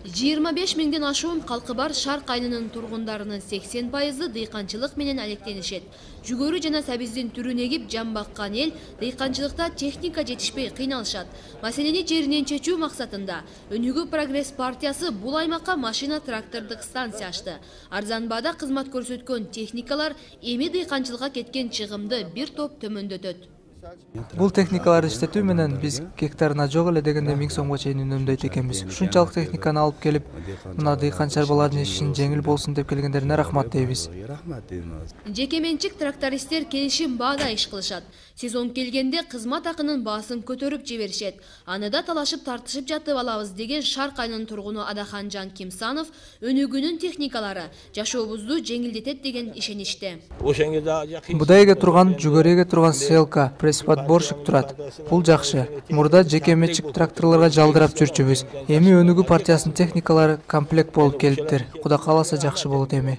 25 миңден ашуун калкы бар Шар кайнынын тургундарынын 80% дыйканчылык менен алектенишет. Жүгөрү жана сабиздин түрүн эгип жан баккан эл дыйканчылыкта техника жетишпей кыйналышат. Маселени жеринен чечүү максатында Өнүгүү Прогресс партиясы бул аймакка машина трактордук станция ачты. Арзан баада кызмат көрсөткөн техникалар эми дыйканчылыкка кеткен чыгымды бир топ төмөндөтөт. Бул техникаларды иштетүү менен биз гектарына жок эле дегенде 1000 сомго чейин үнөмдөйт экенбиз. Ушунчалык техниканы алып келип, мына дыйкан чарбалардын ишин жеңил болсун деп келгендерине рахмат дейбиз. Жеке менчик трактористтер келишим баада иш кылышат. Сезон келгенде кызмат акынын баасын көтөрүп жиберишет. Аны да талашып тартышып жатып алабыз деген Шар кайнынын тургуну Адаханжан Кимсанов өнүгүүнүн техникалары жашообузду жеңилдетет деген ишеничте. Будайга турган, жүгөрүгө турган селка, пресс-подборщик турат. Бул жакшы. Мурда жеке менчик тракторлорго жалдырап жүрчүбүз. Эми Өнүгүү партиясынын техникалары комплект болуп келиптир. Кудай кааласа жакшы болот эми.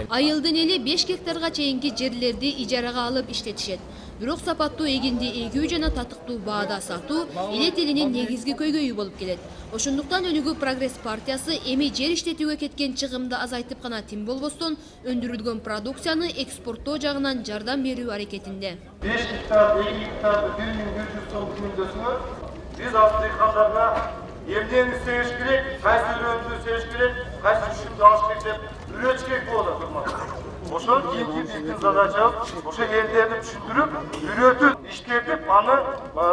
Айылдын эли 5 гектарга чейинки жерлерди ижарага алып иштетишет. Бирок сапаттуу эгинди эгүү жана татыктуу баада сатуу элет элинин негизги көйгөйү болуп келет. Ошондуктан Өнүгүү Прогресс партиясы эми жер иштетүүгө кеткен чыгымды азайтып гана тим болбостон өндүрүлгөн продукцияны экспорттоо жагынан жардам берүү аракетинде. 5 гектар, 2 гектарды 1100 сом күндөсүңөр биз дыйкандарга эмнени себеш керек, кайсы өрөндү себеш керек, кайсы үшүмдү алыш керек деп үйрөтүш керек болот кызмат. Ошол кийинки биздин задачабыз ошо элдерди түшүндүрүп, үйрөтүп, иштетип, аны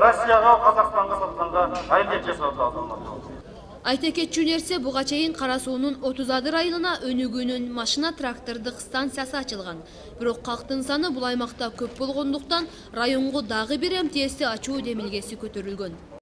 Россияга, Казакстанга сатканга аракет жасап атабыз. Айта кетчү нерсе, буга чейин Кара суунун 30 районуна Өнүгүүнүн машина трактордук станциясы ачылган. Бирок калктын саны бул аймакта көп болгондуктан районго дагы бир МТС ачуу демилгеси көтөрүлгөн.